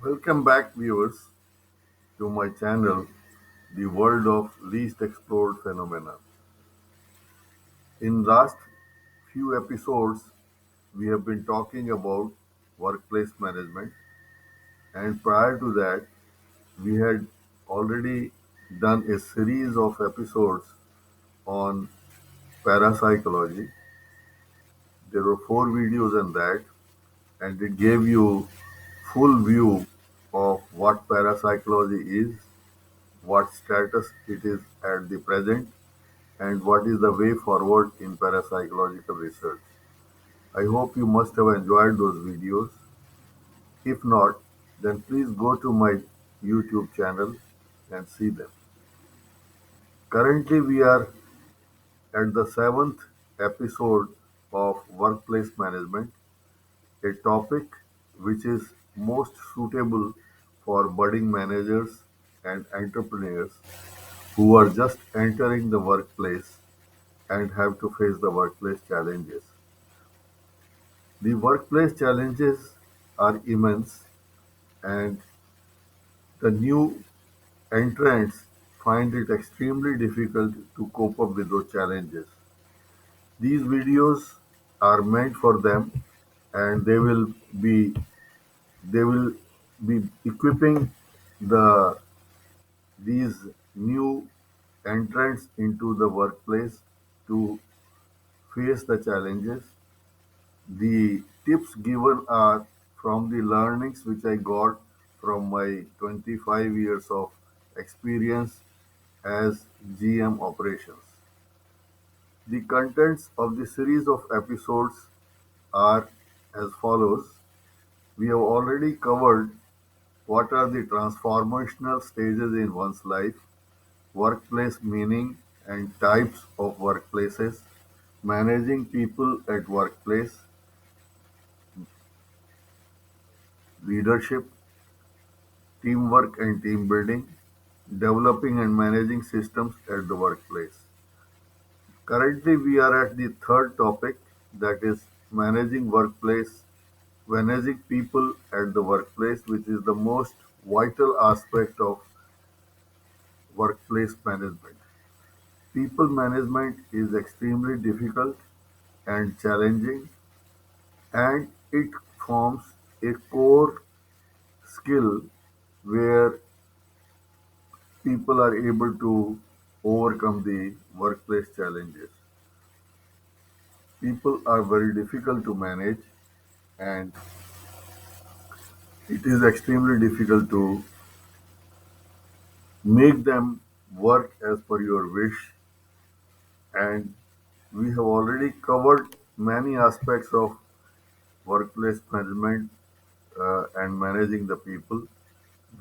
Welcome back, viewers, to my channel, The World of Least Explored Phenomena. In last few episodes, we have been talking about workplace management, and prior to that, we had already done a series of episodes on parapsychology. There were four videos in that, and it gave you full view of what parapsychology is, what status it is at the present, and what is the way forward in parapsychological research. I hope you must have enjoyed those videos. If not, then please go to my YouTube channel and see them. Currently, we are at the seventh episode of workplace management, a topic which is most suitable for budding managers and entrepreneurs who are just entering the workplace and have to face the workplace challenges. The workplace challenges are immense, and the new entrants find it extremely difficult to cope up with those challenges. These videos are meant for them, and they will be equipping the these new entrants into the workplace to face the challenges. The tips given are from the learnings which I got from my 25 years of experience as GM operations. The contents of the series of episodes are as follows. We have already covered what are the transformational stages in one's life, workplace meaning and types of workplaces, managing people at workplace, leadership, teamwork and team building, developing and managing systems at the workplace. Currently, we are at the third topic, that is managing people at the workplace, which is the most vital aspect of workplace management. People management is extremely difficult and challenging, and it forms a core skill where people are able to overcome the workplace challenges. People are very difficult to manage, and it is extremely difficult to make them work as per your wish. And we have already covered many aspects of workplace management and managing the people.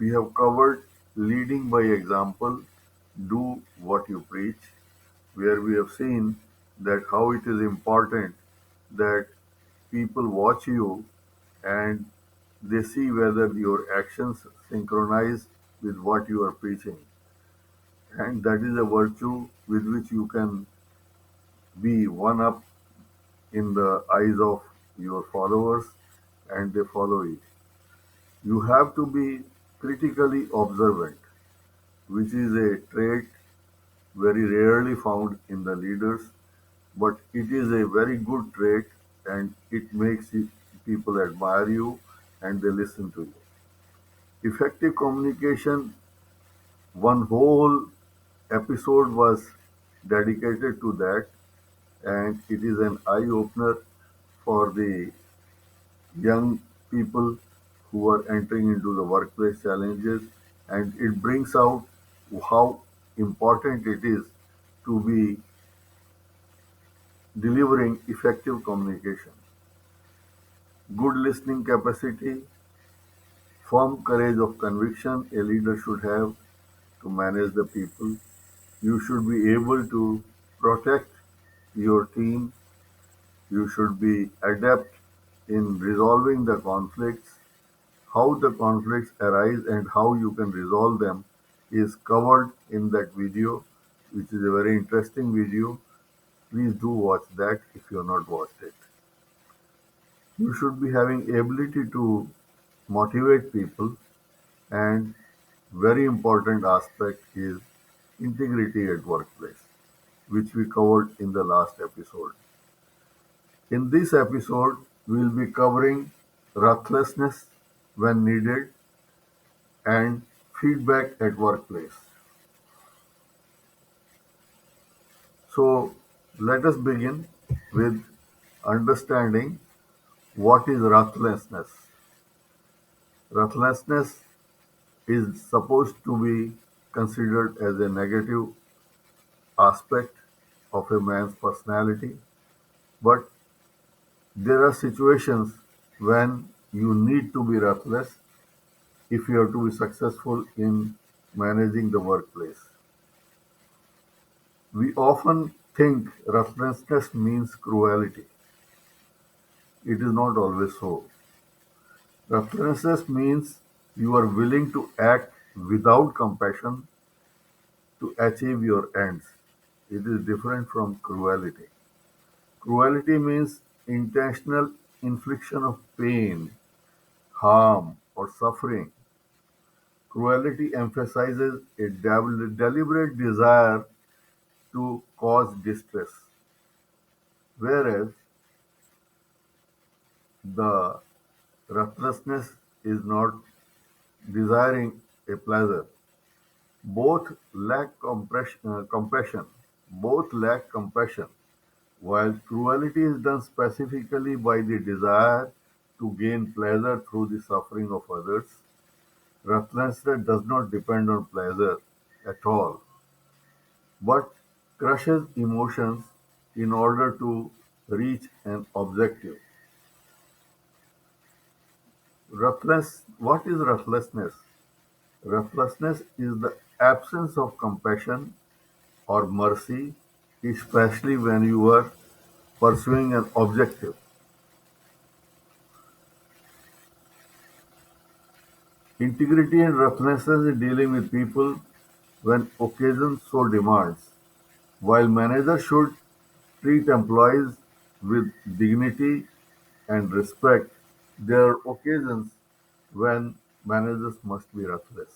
We have covered leading by example, do what you preach, where we have seen that how it is important that people watch you and they see whether your actions synchronize with what you are preaching. And that is a virtue with which you can be one up in the eyes of your followers and they follow you. You have to be critically observant, which is a trait very rarely found in the leaders, but it is a very good trait and it makes people admire you and they listen to you. Effective communication, one whole episode was dedicated to that, and it is an eye opener for the young people who are entering into the workplace challenges, and it brings out how important it is to be delivering effective communication. Good listening capacity, firm courage of conviction a leader should have to manage the people. You should be able to protect your team. You should be adept in resolving the conflicts. How the conflicts arise and how you can resolve them is covered in that video, which is a very interesting video. Please do watch that if you have not watched it. You should be having ability to motivate people. And very important aspect is integrity at workplace, which we covered in the last episode. In this episode, we'll be covering ruthlessness when needed and feedback at workplace. So, let us begin with understanding what is ruthlessness. Ruthlessness is supposed to be considered as a negative aspect of a man's personality, but there are situations when you need to be ruthless if you are to be successful in managing the workplace. We often think ruthlessness means cruelty. It is not always so. Ruthlessness means you are willing to act without compassion to achieve your ends. It is different from cruelty. Cruelty means intentional infliction of pain, harm, or suffering. Cruelty emphasizes a deliberate desire to cause distress, whereas the ruthlessness is not desiring a pleasure. Both lack compassion. Both lack compassion. While cruelty is done specifically by the desire to gain pleasure through the suffering of others, ruthlessness does not depend on pleasure at all, but crushes emotions in order to reach an objective. What is ruthlessness? Ruthlessness is the absence of compassion or mercy, especially when you are pursuing an objective. Integrity and ruthlessness is dealing with people when occasion so demands. While managers should treat employees with dignity and respect, there are occasions when managers must be ruthless.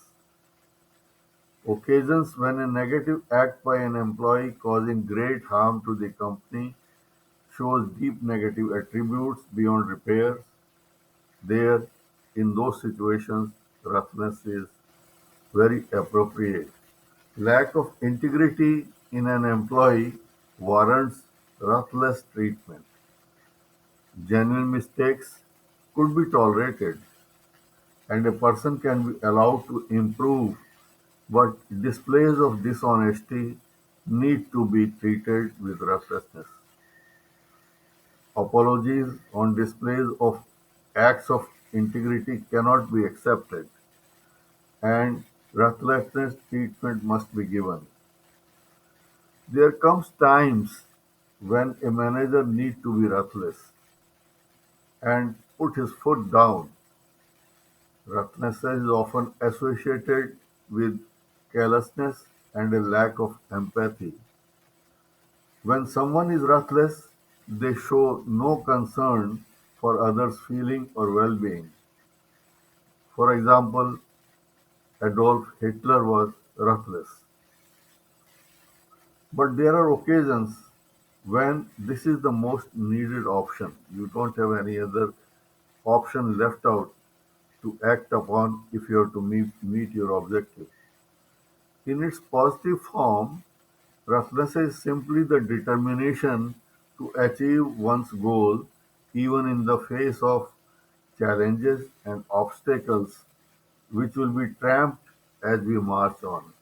Occasions when a negative act by an employee causing great harm to the company shows deep negative attributes beyond repair. There, in those situations, roughness is very appropriate. Lack of integrity in an employee warrants ruthless treatment. Genuine mistakes could be tolerated, and a person can be allowed to improve, but displays of dishonesty need to be treated with ruthlessness. Apologies on displays of acts of integrity cannot be accepted, and ruthlessness treatment must be given. There comes times when a manager needs to be ruthless and put his foot down. Ruthlessness is often associated with carelessness and a lack of empathy. When someone is ruthless, they show no concern for others' feeling or well-being. For example, Adolf Hitler was ruthless. But there are occasions when this is the most needed option. You don't have any other option left out to act upon if you are to meet your objective. In its positive form, ruthlessness is simply the determination to achieve one's goal even in the face of challenges and obstacles which will be tramped as we march on.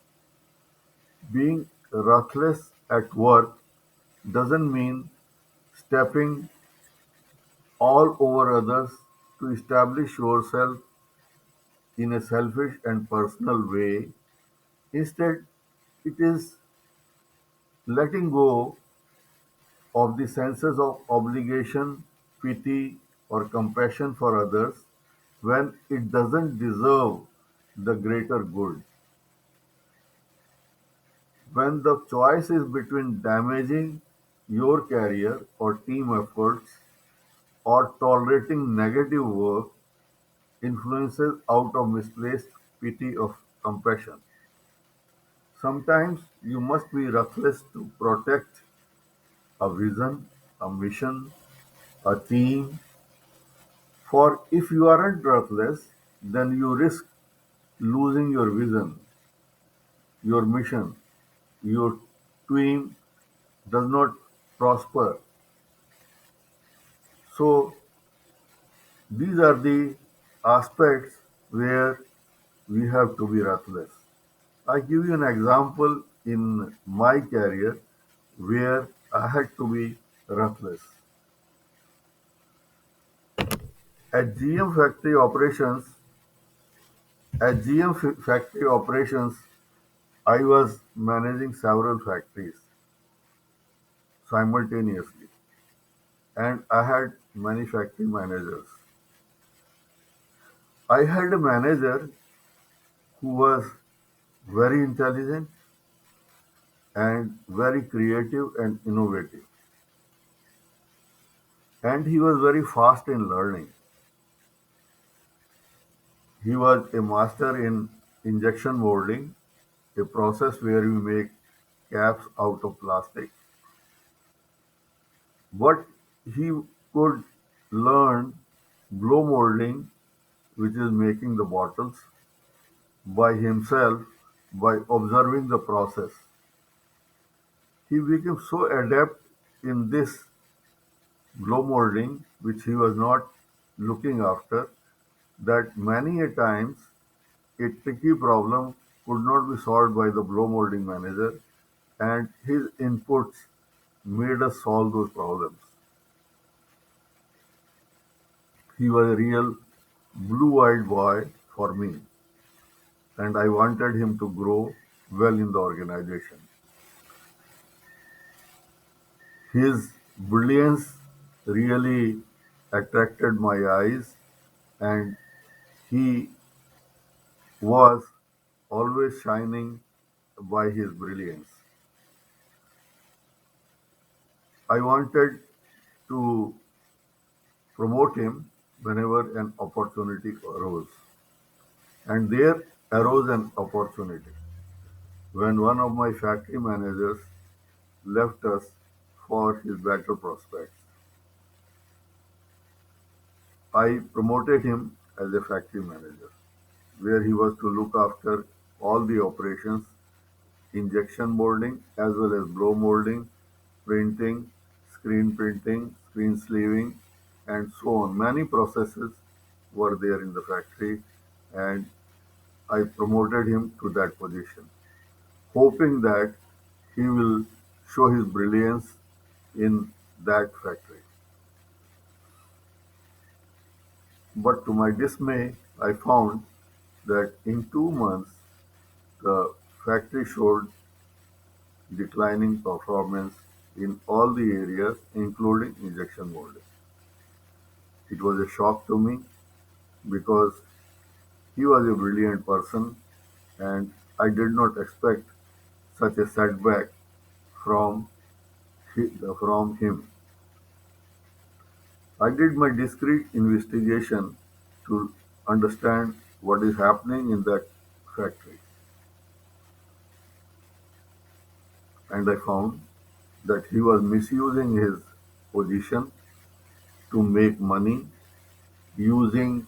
Being ruthless at work doesn't mean stepping all over others to establish yourself in a selfish and personal way. Instead, it is letting go of the senses of obligation, pity, or compassion for others when it doesn't deserve the greater good. When the choice is between damaging your career or team efforts or tolerating negative work influences out of misplaced pity of compassion. Sometimes you must be ruthless to protect a vision, a mission, a team. For if you aren't ruthless, then you risk losing your vision, your mission, your team does not prosper. So these are the aspects where we have to be ruthless. I give you an example in my career where I had to be ruthless. At GM factory operations, at factory operations, I was managing several factories simultaneously, and I had many factory managers. I had a manager who was very intelligent and very creative and innovative, and he was very fast in learning. He was a master in injection molding, a process where we make caps out of plastic. But he could learn blow molding, which is making the bottles, by himself by observing the process. He became so adept in this blow molding, which he was not looking after, that many a times a tricky problem could not be solved by the blow molding manager, and his inputs made us solve those problems. He was a real blue-eyed boy for me, and I wanted him to grow well in the organization. His brilliance really attracted my eyes, and he was always shining by his brilliance. I wanted to promote him whenever an opportunity arose. And there arose an opportunity when one of my factory managers left us for his better prospects. I promoted him as a factory manager, where he was to look after all the operations, injection molding as well as blow molding, printing, screen sleeving, and so on. Many processes were there in the factory, and I promoted him to that position, hoping that he will show his brilliance in that factory. But to my dismay, I found that in 2 months the factory showed declining performance in all the areas, including injection molding. It was a shock to me because he was a brilliant person and I did not expect such a setback from, from him. I did my discreet investigation to understand what is happening in that factory, and I found that he was misusing his position to make money using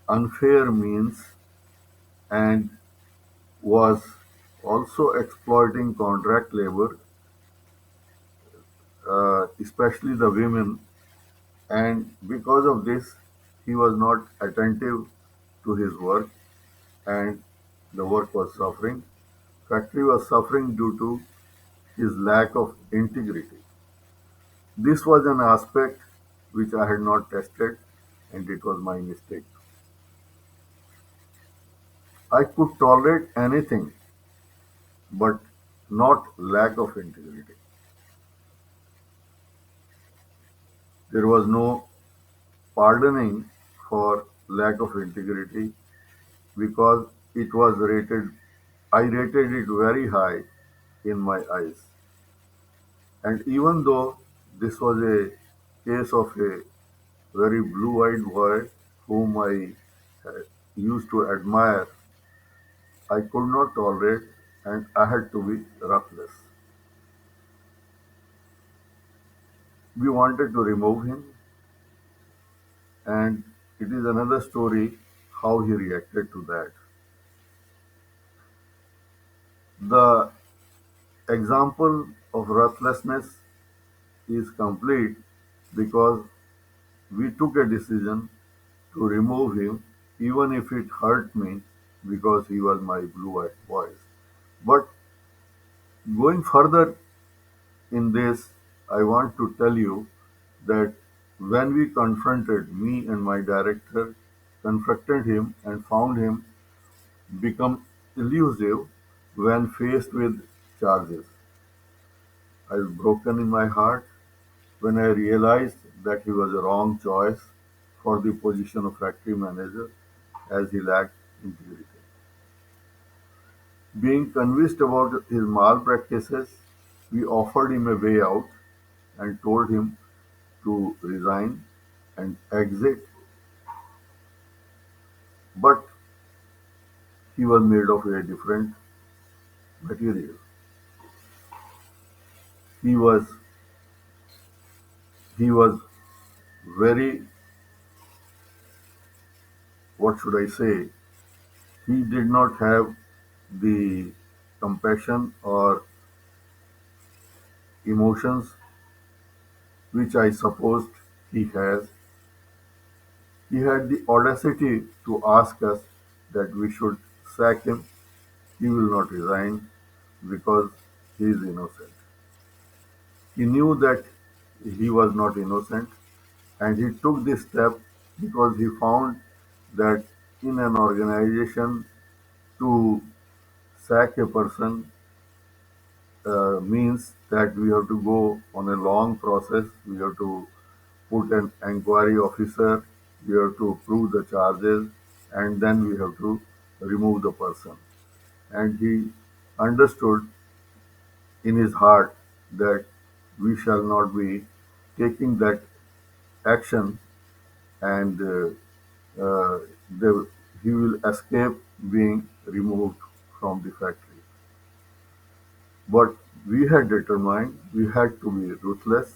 unfair means and was also exploiting contract labor, especially the women. And because of this, he was not attentive to his work, and the work was suffering. Factory was suffering due to his lack of integrity. This was an aspect which I had not tested, and it was my mistake. I could tolerate anything, but not lack of integrity. There was no pardoning for lack of integrity because it was rated, I rated it very high in my eyes. And even though this was a case of a very blue eyed boy whom I used to admire, I could not tolerate, and I had to be ruthless. We wanted to remove him, and it is another story how he reacted to that. The example of ruthlessness is complete because we took a decision to remove him, even if it hurt me because he was my blue-eyed voice. But going further in this, I want to tell you that when we confronted me and my director, confronted him and found him become elusive when faced with charges. I was broken in my heart when I realized that he was a wrong choice for the position of factory manager as he lacked integrity. Being convinced about his malpractices, we offered him a way out and told him to resign and exit, but he was made of a different material. He was he was very, what should I say? He did not have the compassion or emotions which I supposed he has. He had the audacity to ask us that we should sack him. He will not resign because he is innocent. He knew that he was not innocent, and he took this step because he found that in an organization to sack a person means that we have to go on a long process. We have to put an inquiry officer, we have to prove the charges, and then we have to remove the person. And he understood in his heart that we shall not be taking that action, and uh, the, he will escape being removed from the factory. But we had determined we had to be ruthless.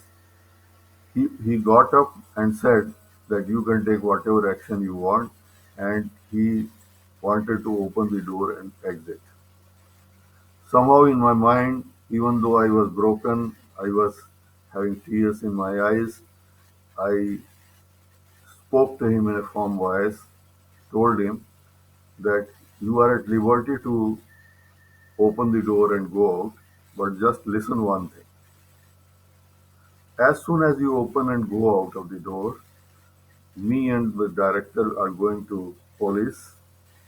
He got up and said that you can take whatever action you want, and he wanted to open the door and exit. Somehow, in my mind, even though I was broken, I was having tears in my eyes, I spoke to him in a firm voice, told him that you are at liberty to open the door and go out, but just listen one thing. As soon as you open and go out of the door, me and the director are going to police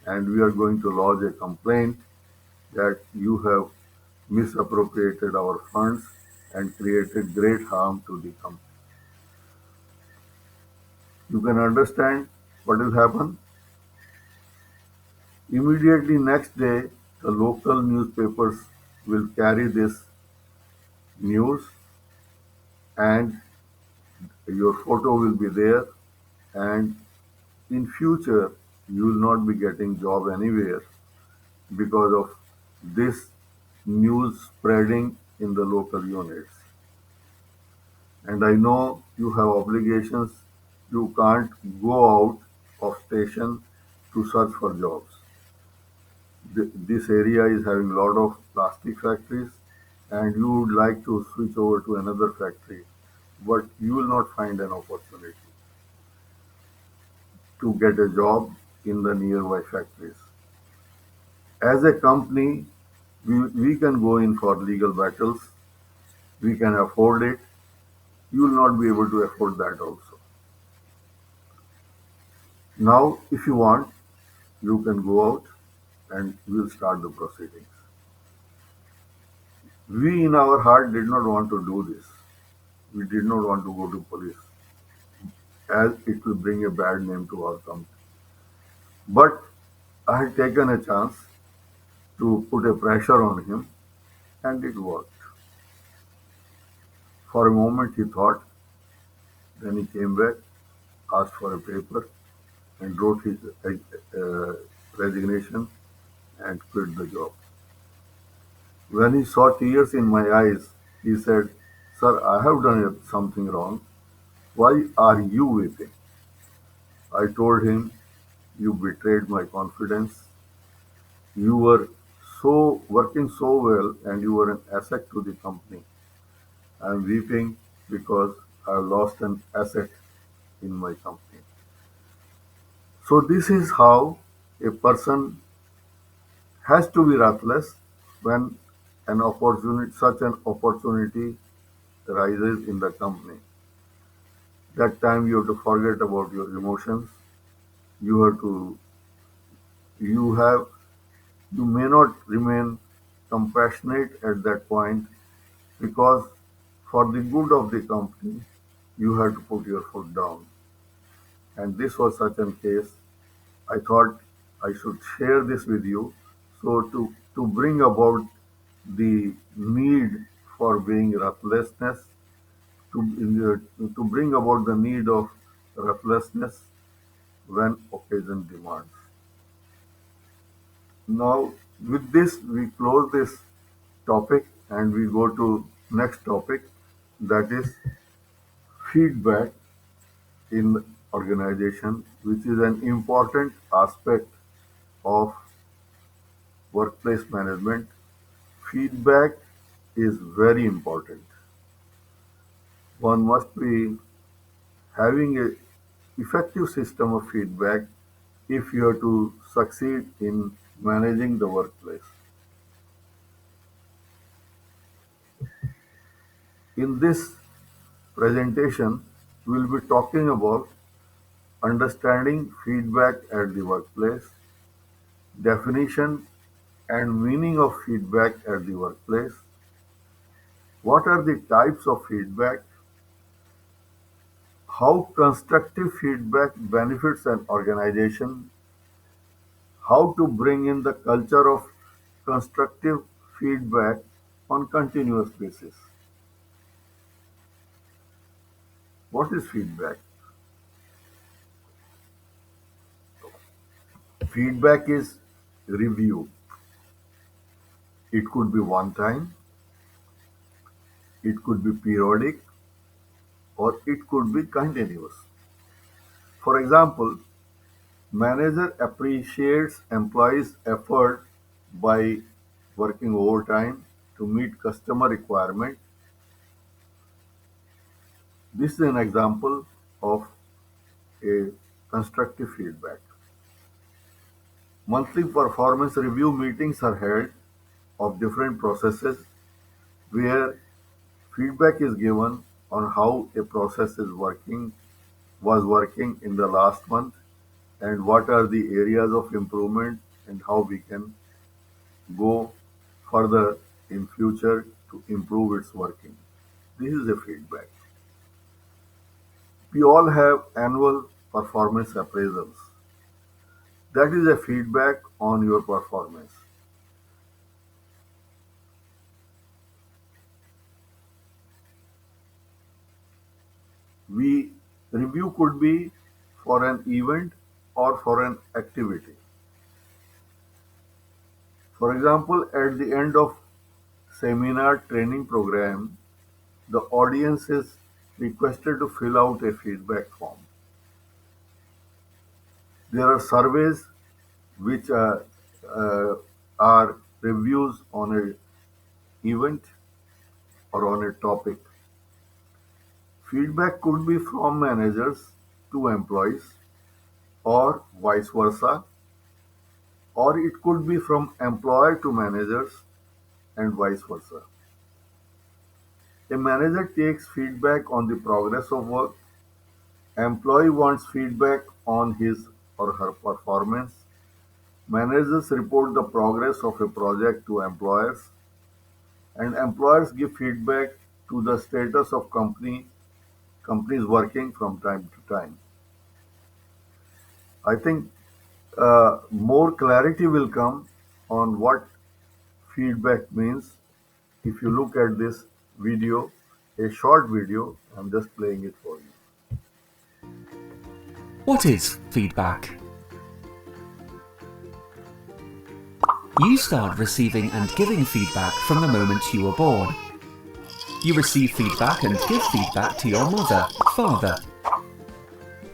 and we are going to lodge a complaint that you have misappropriated our funds and created great harm to the company. You can understand what will happen. Immediately next day, the local newspapers will carry this news, and your photo will be there, and in future you will not be getting job anywhere because of this news spreading in the local units. And I know you have obligations. You can't go out of station to search for jobs. This area is having a lot of plastic factories, and you would like to switch over to another factory, but you will not find an opportunity to get a job in the nearby factories. As a company, we can go in for legal battles. We can afford it. You will not be able to afford that also. Now, if you want, you can go out and we'll start the proceedings. We in our heart did not want to do this. We did not want to go to police as it will bring a bad name to our company. But I had taken a chance to put a pressure on him and it worked. For a moment he thought, then he came back, asked for a paper and wrote his resignation and quit the job. When he saw tears in my eyes, he said, "Sir, I have done something wrong. Why are you weeping?" I told him, "You betrayed my confidence. You were so working so well and you were an asset to the company. I am weeping because I have lost an asset in my company." So this is how a person has to be ruthless when such an opportunity arises in the company. That time you have to forget about your emotions. You have to, you have, you may not remain compassionate at that point because for the good of the company, you have to put your foot down. And this was such a case. I thought I should share this with you. So to bring about the need for being ruthlessness, to bring about the need of ruthlessness when occasion demands. Now, with this, we close this topic and we go to next topic, that is feedback in organization, which is an important aspect of workplace management. Feedback is very important. One must be having a effective system of feedback if you are to succeed in managing the workplace. In this presentation, we will be talking about understanding feedback at the workplace, definition and meaning of feedback at the workplace, what are the types of feedback, how constructive feedback benefits an organization, how to bring in the culture of constructive feedback on continuous basis. What is feedback? Feedback is review. It could be one time, it could be periodic, or it could be continuous. For example, manager appreciates employees' effort by working overtime to meet customer requirement. This is an example of a constructive feedback. Monthly performance review meetings are held of different processes where feedback is given on how a process was working in the last month and what are the areas of improvement and how we can go further in future to improve its working. This is a feedback. We all have annual performance appraisals. That is a feedback on your performance. We review could be for an event or for an activity. For example, at the end of seminar training program, the audience is requested to fill out a feedback form. There are surveys which uh, are reviews on a event or on a topic. Feedback could be from managers to employees or vice versa, or it could be from employer to managers and vice versa. A manager takes feedback on the progress of work. Employee wants feedback on his or her performance. Managers report the progress of a project to employers, and employers give feedback to the status of companies working from time to time. I think more clarity will come on what feedback means if you look at this video, a short video. I'm just playing it for you. What is feedback? You start receiving and giving feedback from the moment you were born. You receive feedback and give feedback to your mother, father,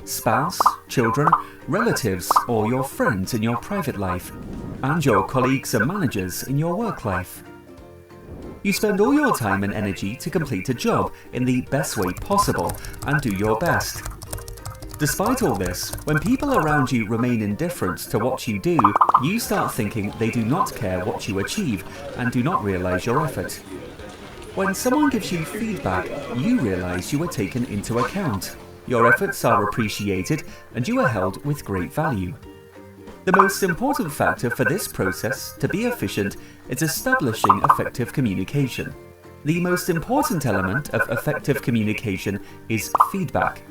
spouse, children, relatives, or your friends in your private life, and your colleagues and managers in your work life. You spend all your time and energy to complete a job in the best way possible and do your best. Despite all this, when people around you remain indifferent to what you do, you start thinking they do not care what you achieve and do not realize your effort. When someone gives you feedback, you realize you were taken into account. Your efforts are appreciated and you are held with great value. The most important factor for this process to be efficient is establishing effective communication. The most important element of effective communication is feedback.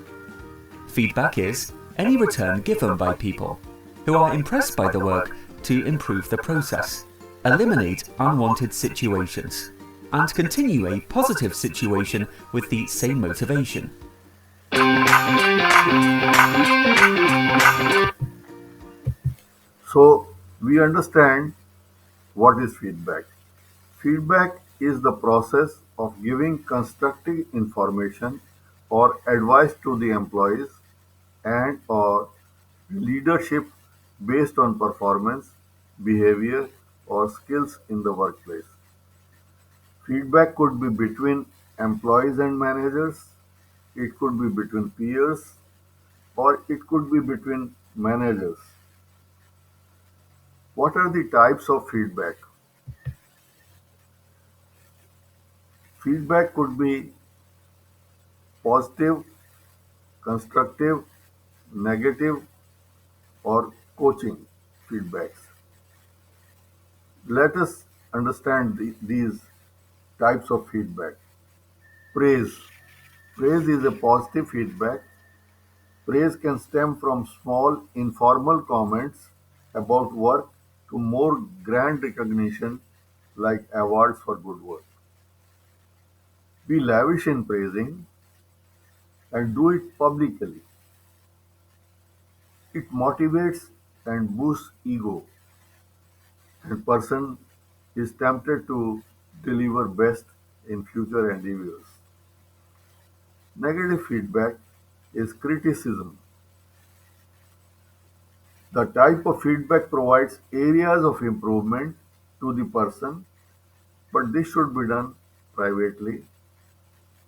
Feedback is any return given by people who are impressed by the work to improve the process, eliminate unwanted situations, and continue a positive situation with the same motivation. So, we understand what is feedback. Feedback is the process of giving constructive information or advice to the employees and or leadership based on performance, behavior, or skills in the workplace. Feedback could be between employees and managers, it could be between peers, or it could be between managers. What are the types of feedback? Feedback could be positive, constructive, negative, or coaching feedbacks. Let us understand these types of feedback. Praise. Praise is a positive feedback. Praise can stem from small, informal comments about work to more grand recognition like awards for good work. Be lavish in praising and do it publicly. It motivates and boosts ego, and person is tempted to deliver best in future endeavors. Negative feedback is criticism. The type of feedback provides areas of improvement to the person, but this should be done privately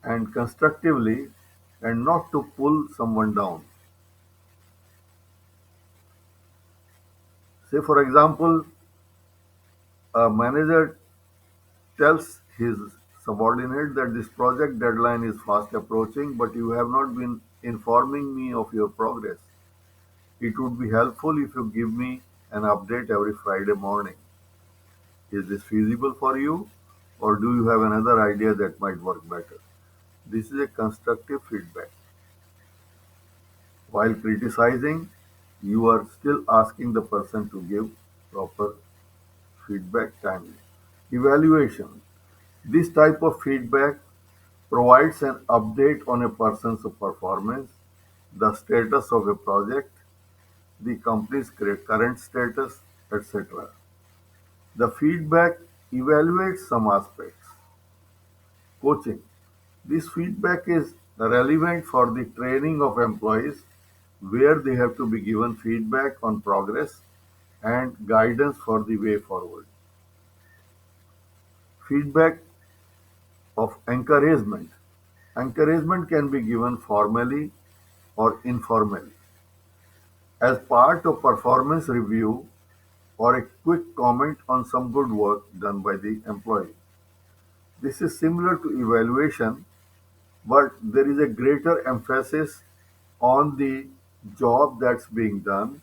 and constructively and not to pull someone down. Say, for example, a manager tells his subordinate that this project deadline is fast approaching, but you have not been informing me of your progress. It would be helpful if you give me an update every Friday morning. Is this feasible for you, or do you have another idea that might work better? This is a constructive feedback. While criticizing, you are still asking the person to give proper feedback timely. Evaluation. This type of feedback provides an update on a person's performance, the status of a project, the company's current status, etc. The feedback evaluates some aspects. Coaching. This feedback is relevant for the training of employees where they have to be given feedback on progress and guidance for the way forward. Feedback of encouragement. Encouragement can be given formally or informally as part of performance review or a quick comment on some good work done by the employee. This is similar to evaluation, but there is a greater emphasis on the job that's being done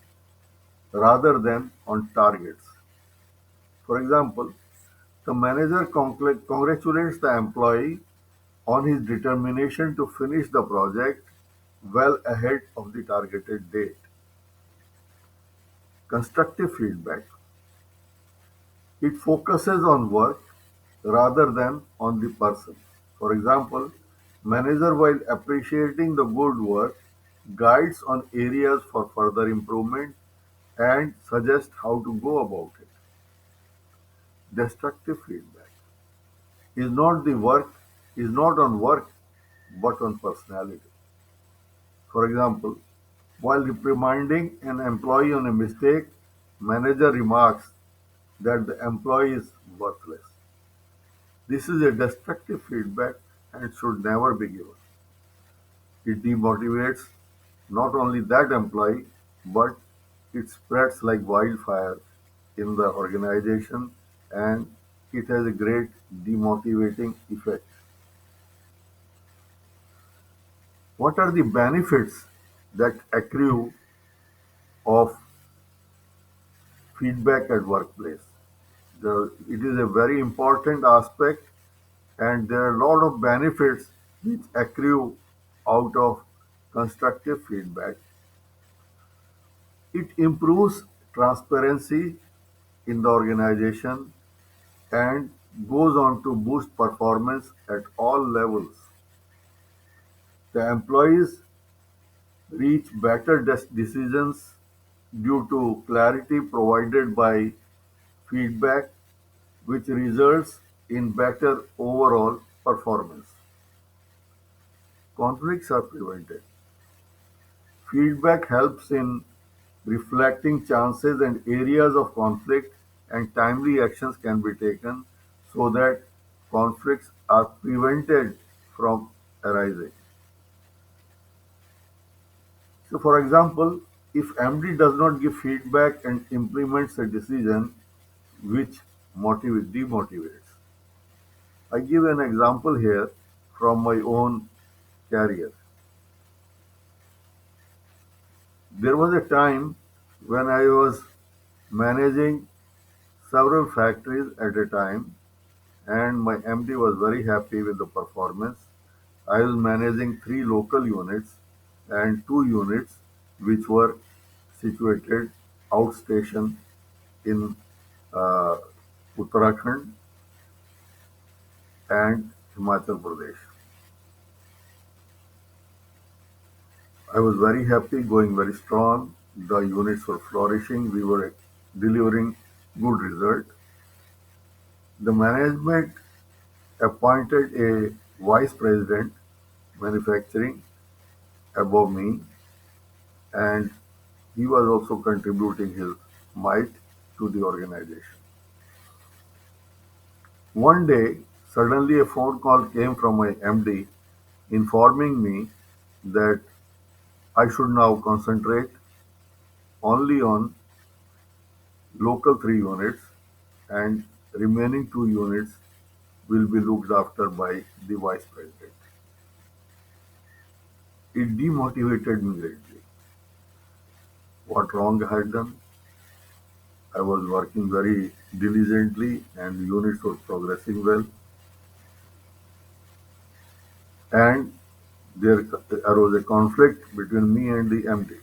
rather than on targets. For example, the manager congratulates the employee on his determination to finish the project well ahead of the targeted date. Constructive feedback. It focuses on work rather than on the person. For example, manager while appreciating the good work guides on areas for further improvement and suggests how to go about it. Destructive feedback is not the work is not on work but on personality. For example, while reprimanding an employee on a mistake, manager remarks that the employee is worthless. This is a destructive feedback and should never be given. It demotivates not only that employee, but it spreads like wildfire in the organization and it has a great demotivating effect. What are the benefits that accrue of feedback at workplace? It is a very important aspect and there are a lot of benefits which accrue out of constructive feedback. It improves transparency in the organization and goes on to boost performance at all levels. The employees reach better decisions due to clarity provided by feedback, which results in better overall performance. Conflicts are prevented. Feedback helps in reflecting chances and areas of conflict, and timely actions can be taken so that conflicts are prevented from arising. So, for example, if MD does not give feedback and implements a decision which demotivates. I give an example here from my own career. There was a time when I was managing several factories at a time, and my MD was very happy with the performance. I was managing three local units and two units which were situated outstation in uh, Uttarakhand and Himachal Pradesh. I was very happy, going very strong. The units were flourishing. We were delivering good result. The management appointed a vice president manufacturing above me, and he was also contributing his might to the organization. One day, suddenly a phone call came from my MD informing me that I should now concentrate only on local three units and remaining two units will be looked after by the vice president. It demotivated me greatly. What wrong I had done? I was working very diligently and the units were progressing well, and there arose a conflict between me and the MD.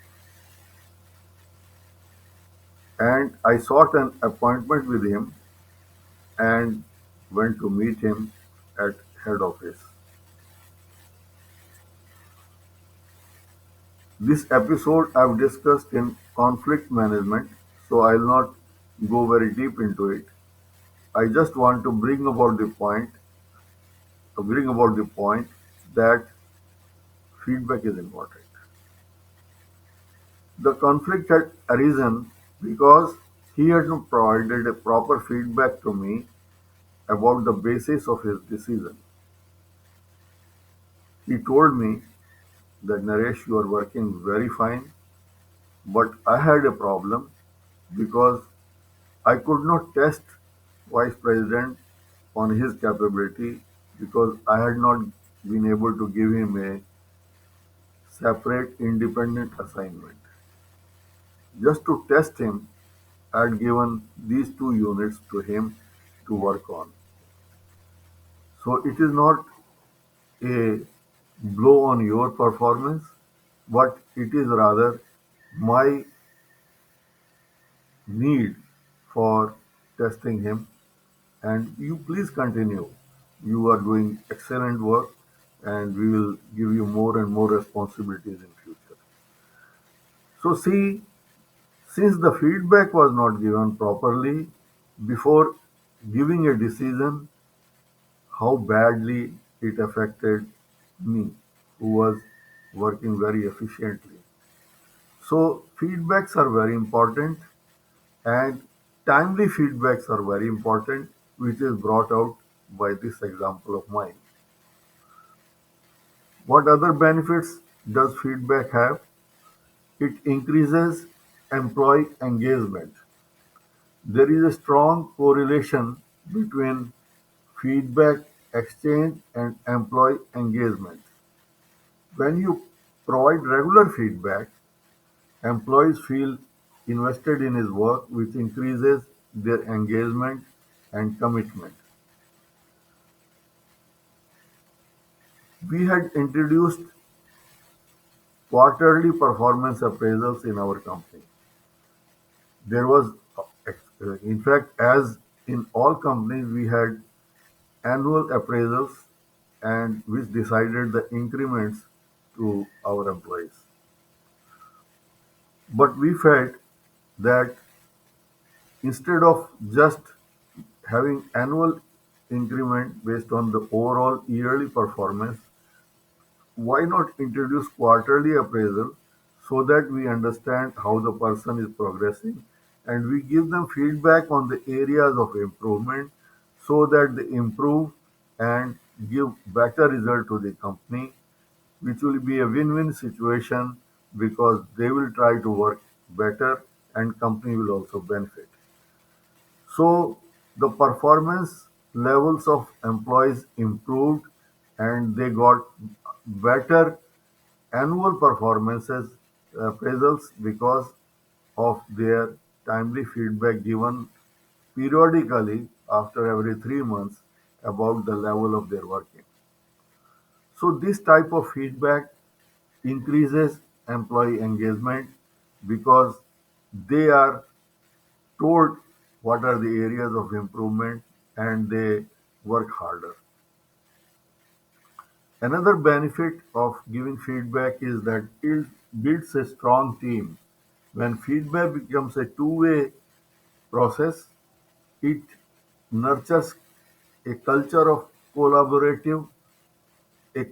And I sought an appointment with him and went to meet him at head office. This episode I've discussed in conflict management, so I'll not go very deep into it. I just want to bring about the point that feedback is important. The conflict had arisen because he had not provided a proper feedback to me about the basis of his decision. He told me that Naresh, you are working very fine, but I had a problem because I could not test Vice President on his capability because I had not been able to give him a separate independent assignment. Just to test him, I had given these two units to him to work on. So it is not a blow on your performance, but it is rather my need for testing him. And you please continue. You are doing excellent work, and we will give you more and more responsibilities in future. So see, since the feedback was not given properly before giving a decision how badly it affected me, who was working very efficiently. So, feedbacks are very important, and timely feedbacks are very important, which is brought out by this example of mine. What other benefits does feedback have? It increases employee engagement. There is a strong correlation between feedback exchange and employee engagement. When you provide regular feedback, employees feel invested in his work, which increases their engagement and commitment. We had introduced quarterly performance appraisals in our company. There was, in fact, as in all companies, we had annual appraisals and which decided the increments to our employees. But we felt that instead of just having annual increment based on the overall yearly performance, why not introduce quarterly appraisal so that we understand how the person is progressing and we give them feedback on the areas of improvement so that they improve and give better result to the company, which will be a win-win situation because they will try to work better and company will also benefit. So the performance levels of employees improved and they got better annual performances appraisals because of their timely feedback given periodically after every 3 months about the level of their working. So this type of feedback increases employee engagement because they are told what are the areas of improvement and they work harder. Another benefit of giving feedback is that it builds a strong team. When feedback becomes a two-way process, it nurtures a culture of collaborative, a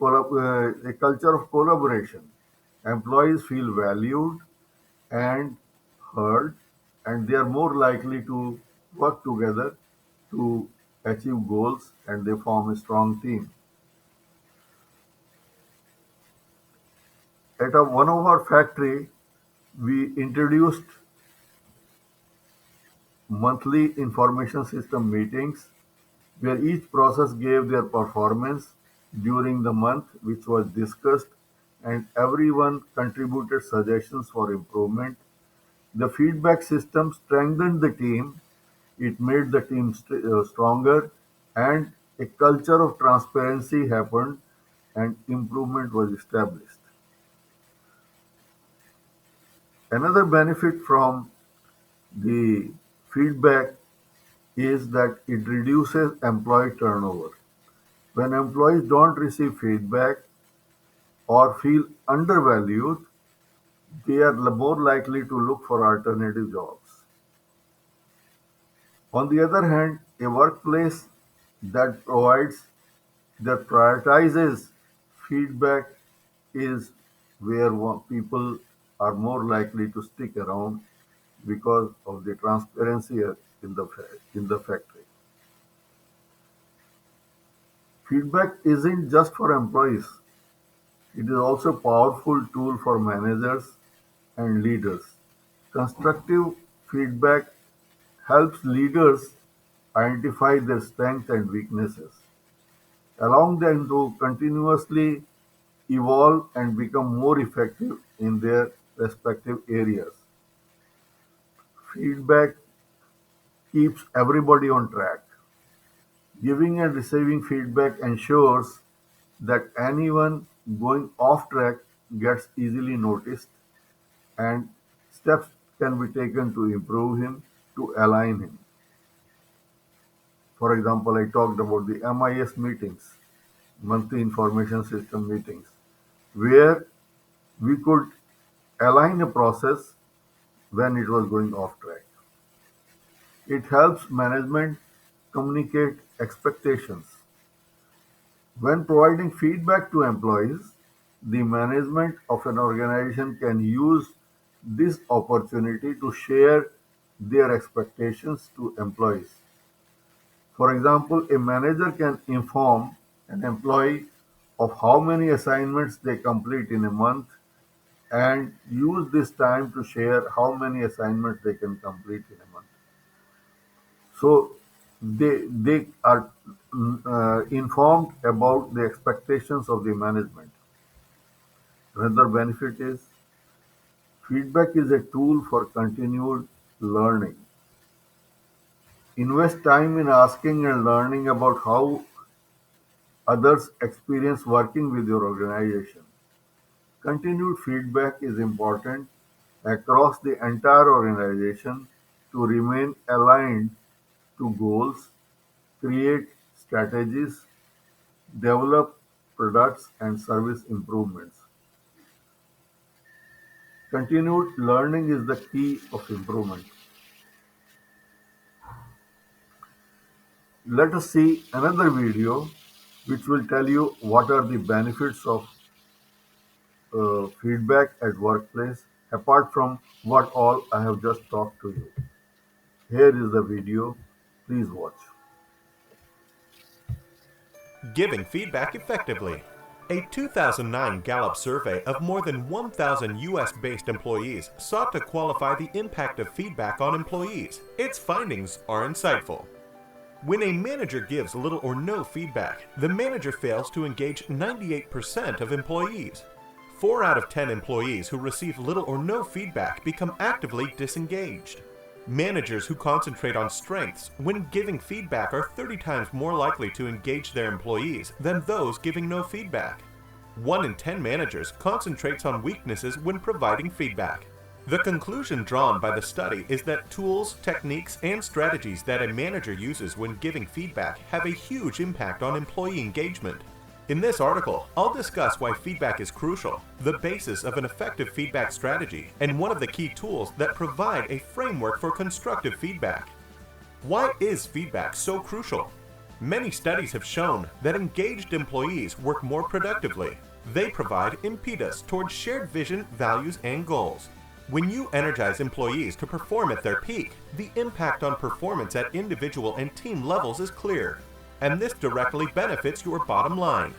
culture of collaboration. Employees feel valued and heard, and they are more likely to work together to achieve goals, and they form a strong team. At one of our factory, we introduced monthly information system meetings where each process gave their performance during the month, which was discussed, and everyone contributed suggestions for improvement. The feedback system strengthened the team, it made the team stronger, and a culture of transparency happened and improvement was established. Another benefit from the feedback is that it reduces employee turnover. When employees don't receive feedback or feel undervalued, they are more likely to look for alternative jobs. On the other hand, a workplace that provides that prioritizes feedback is where people are more likely to stick around because of the transparency in the factory. Feedback isn't just for employees, it is also a powerful tool for managers and leaders. Constructive feedback helps leaders identify their strengths and weaknesses, allowing them to continuously evolve and become more effective in their respective areas. Feedback keeps everybody on track. Giving and receiving feedback ensures that anyone going off track gets easily noticed and steps can be taken to improve him, to align him. For example, I talked about the MIS meetings, monthly information system meetings, where we could align a process when it was going off track. It helps management communicate expectations. When providing feedback to employees, the management of an organization can use this opportunity to share their expectations to employees. For example, a manager can inform an employee of how many assignments they complete in a month and use this time to share how many assignments they can complete in a month. So they are informed about the expectations of the management. Another benefit is feedback is a tool for continued learning. Invest time in asking and learning about how others experience working with your organization. Continued feedback is important across the entire organization to remain aligned to goals, create strategies, develop products and service improvements. Continued learning is the key of improvement. Let us see another video which will tell you what are the benefits of feedback at workplace apart from what all I have just talked to you. Here is the video. Please watch. Giving feedback effectively. A 2009 Gallup survey of more than 1,000 US-based employees sought to qualify the impact of feedback on employees. Its findings are insightful. When a manager gives little or no feedback, the manager fails to engage 98% of employees. 4 out of 10 employees who receive little or no feedback become actively disengaged. Managers who concentrate on strengths when giving feedback are 30 times more likely to engage their employees than those giving no feedback. 1 in 10 managers concentrates on weaknesses when providing feedback. The conclusion drawn by the study is that tools, techniques, and strategies that a manager uses when giving feedback have a huge impact on employee engagement. In this article, I'll discuss why feedback is crucial, the basis of an effective feedback strategy, and one of the key tools that provide a framework for constructive feedback. Why is feedback so crucial? Many studies have shown that engaged employees work more productively. They provide impetus towards shared vision, values, and goals. When you energize employees to perform at their peak, the impact on performance at individual and team levels is clear, and this directly benefits your bottom line.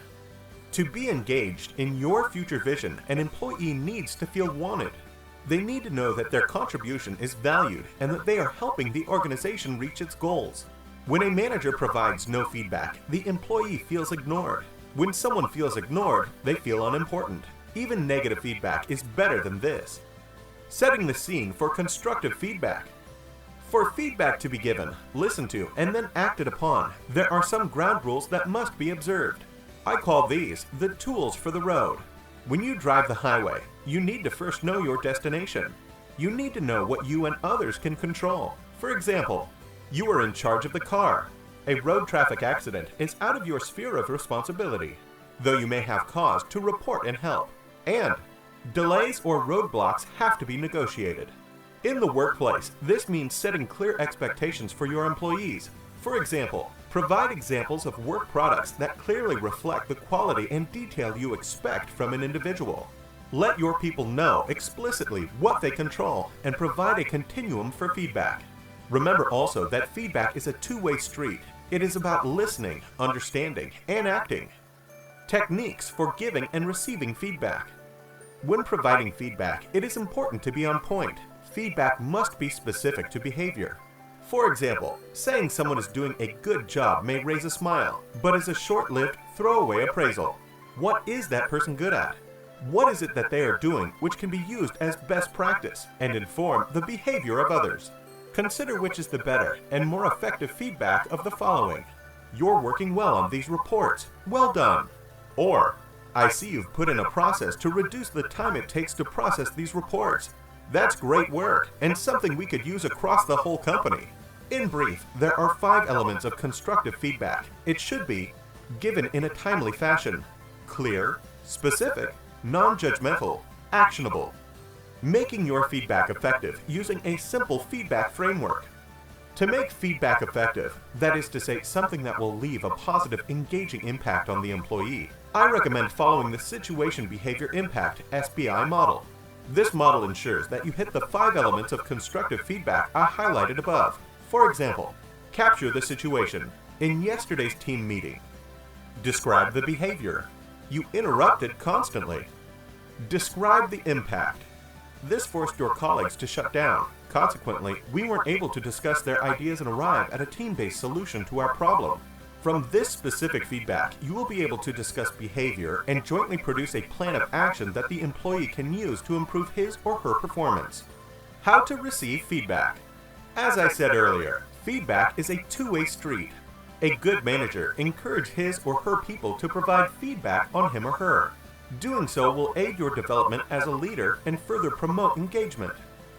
To be engaged in your future vision, an employee needs to feel wanted. They need to know that their contribution is valued and that they are helping the organization reach its goals. When a manager provides no feedback, the employee feels ignored. When someone feels ignored, they feel unimportant. Even negative feedback is better than this. Setting the scene for constructive feedback. For feedback to be given, listened to, and then acted upon, there are some ground rules that must be observed. I call these the tools for the road. When you drive the highway, you need to first know your destination. You need to know what you and others can control. For example, you are in charge of the car. A road traffic accident is out of your sphere of responsibility, though you may have cause to report and help. And delays or roadblocks have to be negotiated. In the workplace, this means setting clear expectations for your employees. For example, provide examples of work products that clearly reflect the quality and detail you expect from an individual. Let your people know explicitly what they control and provide a continuum for feedback. Remember also that feedback is a two-way street. It is about listening, understanding, and acting. Techniques for giving and receiving feedback. When providing feedback, it is important to be on point. Feedback must be specific to behavior. For example, saying someone is doing a good job may raise a smile, but is a short-lived, throwaway appraisal. What is that person good at? What is it that they are doing which can be used as best practice and inform the behavior of others? Consider which is the better and more effective feedback of the following. You're working well on these reports. Well done. Or, I see you've put in a process to reduce the time it takes to process these reports. That's great work and something we could use across the whole company. In brief, there are 5 elements of constructive feedback. It should be given in a timely fashion, clear, specific, non-judgmental, actionable. Making your feedback effective using a simple feedback framework. To make feedback effective, that is to say, something that will leave a positive, engaging impact on the employee, I recommend following the Situation Behavior Impact (SBI) model. This model ensures that you hit the 5 elements of constructive feedback I highlighted above. For example, capture the situation. In yesterday's team meeting, describe the behavior. You interrupted constantly. Describe the impact. This forced your colleagues to shut down. Consequently, we weren't able to discuss their ideas and arrive at a team-based solution to our problem. From this specific feedback, you will be able to discuss behavior and jointly produce a plan of action that the employee can use to improve his or her performance. How to receive feedback. As I said earlier, feedback is a two-way street. A good manager encourages his or her people to provide feedback on him or her. Doing so will aid your development as a leader and further promote engagement.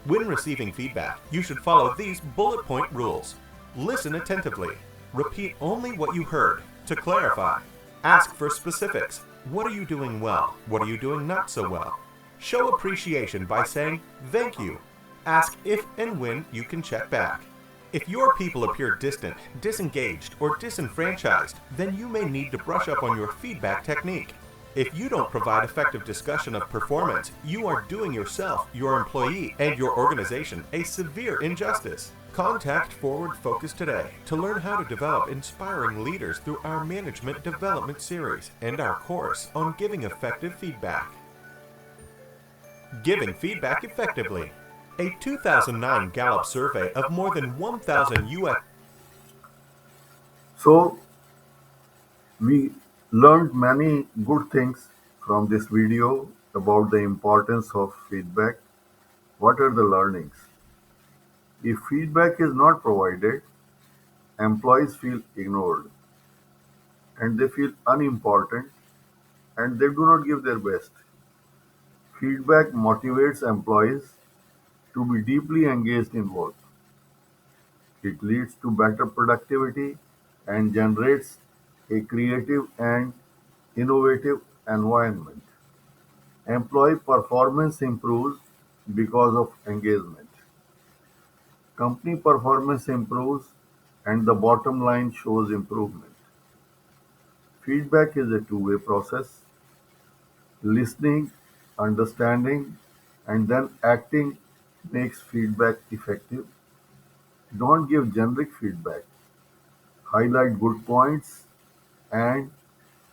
When receiving feedback, you should follow these bullet point rules. Listen attentively. Repeat only what you heard. To clarify, ask for specifics. What are you doing well? What are you doing not so well? Show appreciation by saying thank you. Ask if and when you can check back. If your people appear distant, disengaged, or disenfranchised, then you may need to brush up on your feedback technique. If you don't provide effective discussion of performance, you are doing yourself, your employee, and your organization a severe injustice. Contact Forward Focus today to learn how to develop inspiring leaders through our Management Development Series and our course on giving effective feedback. Giving feedback effectively. A 2009 Gallup survey of more than 1,000 U.S. So, we learned many good things from this video about the importance of feedback. What are the learnings? If feedback is not provided, employees feel ignored and they feel unimportant and they do not give their best. Feedback motivates employees to be deeply engaged in work. It leads to better productivity and generates a creative and innovative environment. Employee performance improves because of engagement. Company performance improves and the bottom line shows improvement. Feedback is a two-way process. Listening, understanding, and then acting makes feedback effective. Don't give generic feedback. Highlight good points and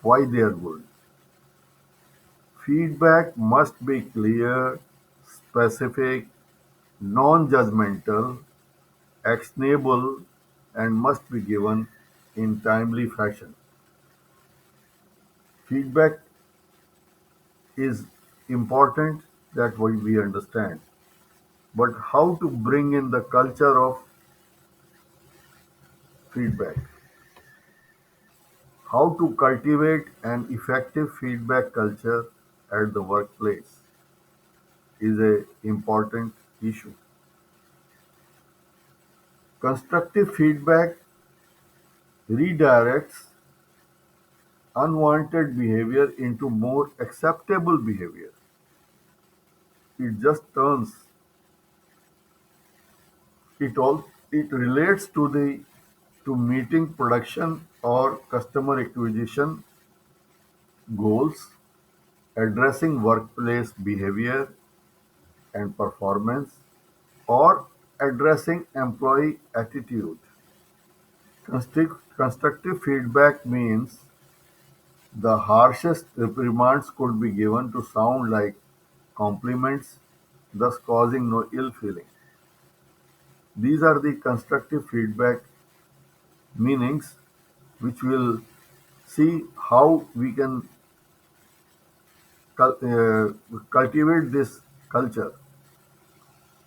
why they are good. Feedback must be clear, specific, non-judgmental, actionable, and must be given in timely fashion. Feedback is important that we understand, but how to bring in the culture of feedback, how to cultivate an effective feedback culture at the workplace is a important issue. Constructive feedback redirects unwanted behavior into more acceptable behavior. It just turns it relates to the to meeting production or customer acquisition goals, addressing workplace behavior and performance, or addressing employee attitude. Constructive feedback means the harshest reprimands could be given to sound like compliments, thus causing no ill feeling. These are the constructive feedback meanings which will see how we can cultivate this culture.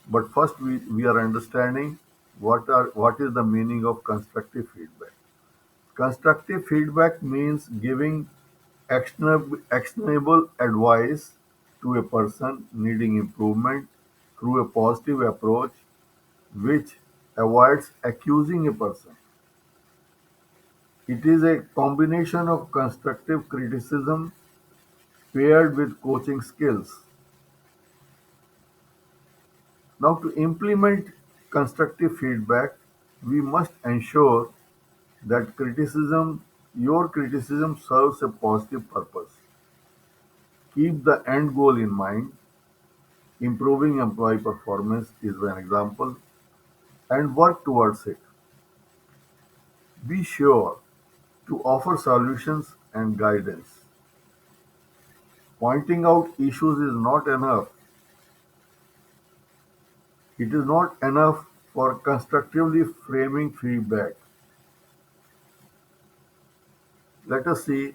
But first, we are understanding what is the meaning of constructive feedback. Constructive feedback means giving actionable advice to a person needing improvement through a positive approach which avoids accusing a person. It is a combination of constructive criticism paired with coaching skills. Now, to implement constructive feedback, We must ensure that your criticism serves a positive purpose. Keep the end goal in mind. Improving employee performance is one example, and work towards it. Be sure to offer solutions and guidance. Pointing out issues is not enough. It is not enough for constructively framing feedback. Let us see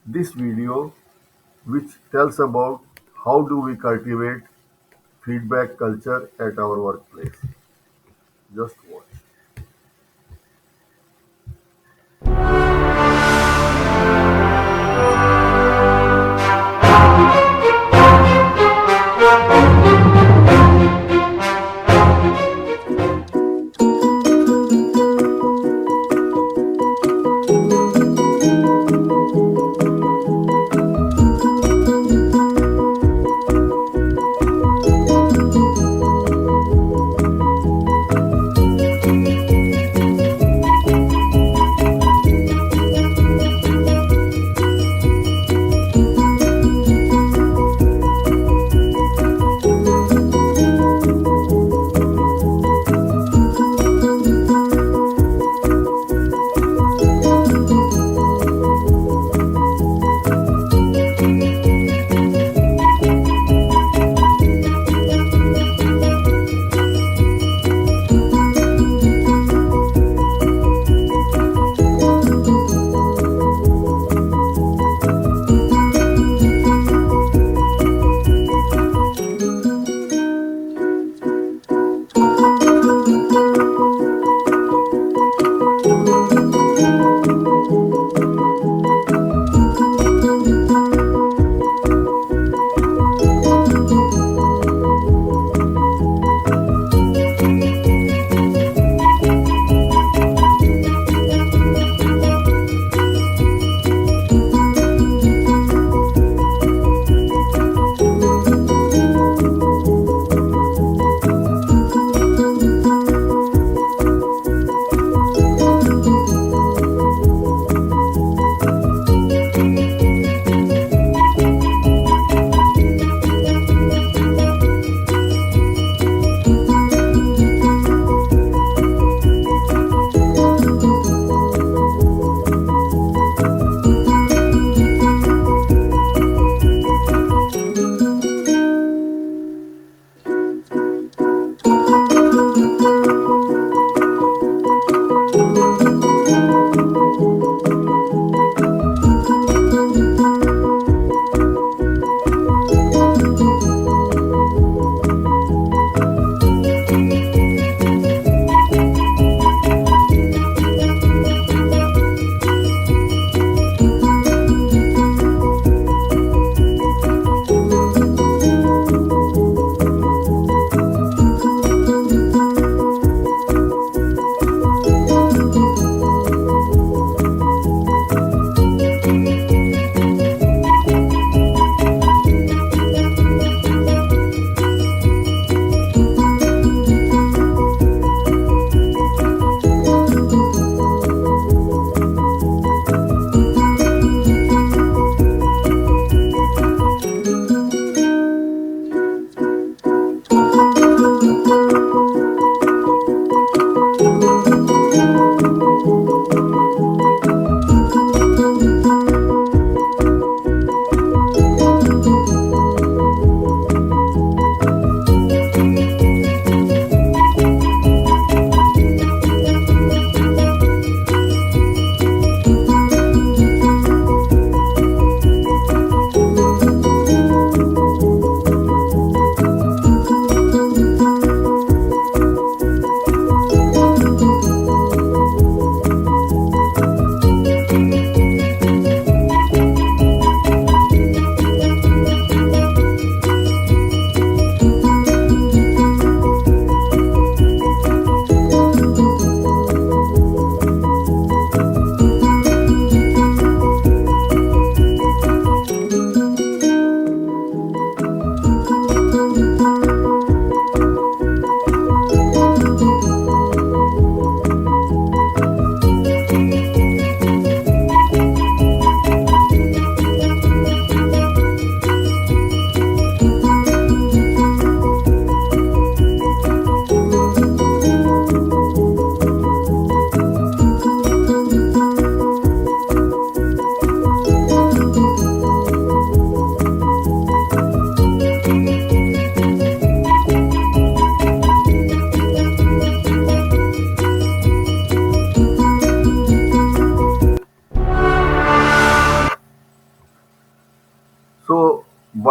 this video which tells about how do we cultivate feedback culture at our workplace. Just watch.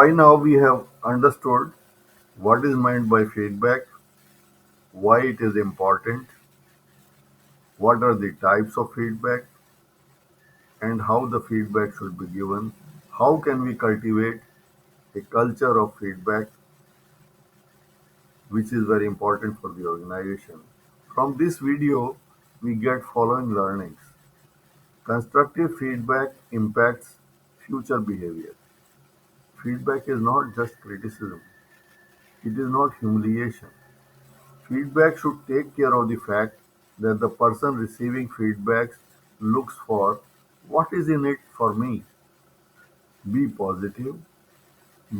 by now we have understood what is meant by feedback, why it is important, what are the types of feedback, and how the feedback should be given. How can we cultivate a culture of feedback, which is very important for the organization? From this video, we get following learnings. Constructive feedback impacts future behavior. Feedback is not just criticism, it is not humiliation. Feedback should take care of the fact that the person receiving feedback looks for what is in it for me. Be positive,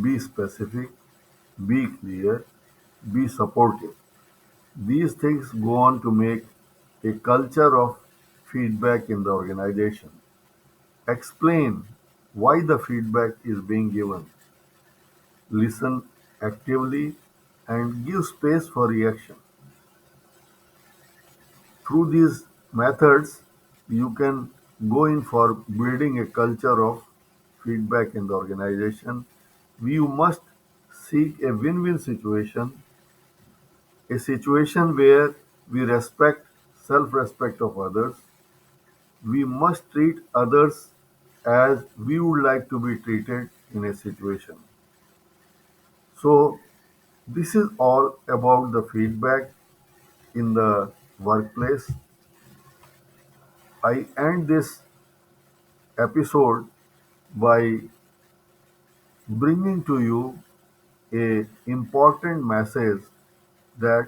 be specific, be clear, be supportive. These things go on to make a culture of feedback in the organization. Explain why the feedback is being given. Listen actively and give space for reaction. Through these methods, you can go in for building a culture of feedback in the organization. You must seek a win-win situation, a situation where we respect self-respect of others. We must treat others as we would like to be treated in a situation. So this is all about the feedback in the workplace. I end this episode by bringing to you a important message that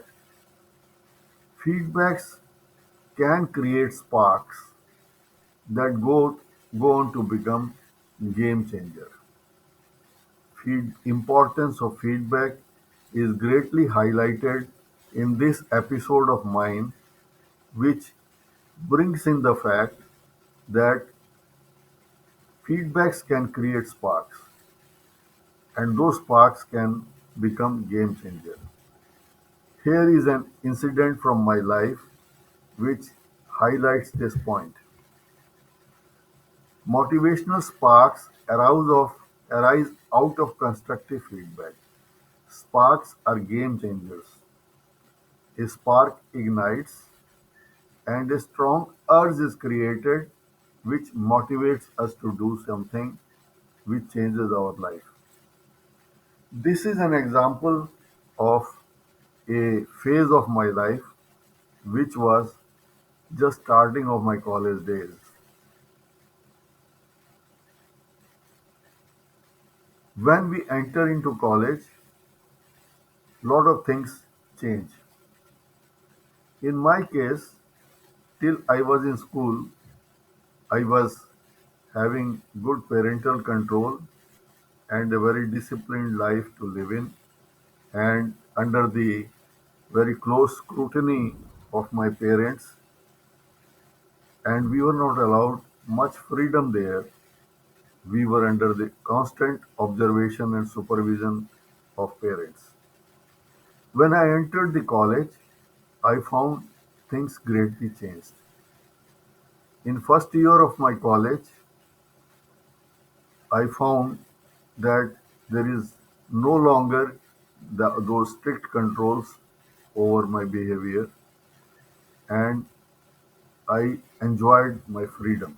feedbacks can create sparks that go on to become game changer. Importance of feedback is greatly highlighted in this episode of mine, which brings in the fact that feedbacks can create sparks, and those sparks can become game changer. Here is an incident from my life which highlights this point. Motivational sparks arise out of constructive feedback. Sparks are game changers. A spark ignites, and a strong urge is created which motivates us to do something which changes our life. This is an example of a phase of my life which was just starting of my college days. When we enter into college, lot of things change. In my case, till I was in school, I was having good parental control and a very disciplined life to live in, and under the very close scrutiny of my parents, and we were not allowed much freedom there. We were under the constant observation and supervision of parents. When I entered the college, I found things greatly changed. In first year of my college, I found that there is no longer those strict controls over my behavior, and I enjoyed my freedom.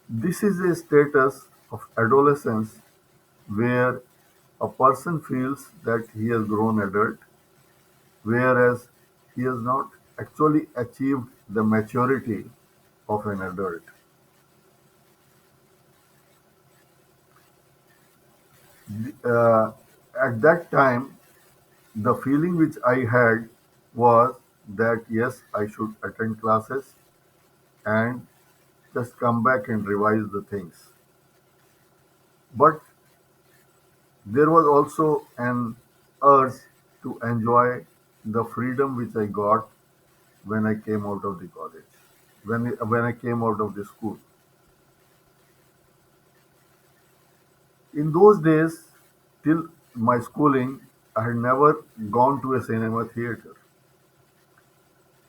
This is a status of adolescence where a person feels that he has grown adult, whereas he has not actually achieved the maturity of an adult. Uh, at that time, the feeling which I had was that yes, I should attend classes and just come back and revise the things. But there was also an urge to enjoy the freedom which I got when I came out of the college, when I came out of the school. In those days, till my schooling, I had never gone to a cinema theater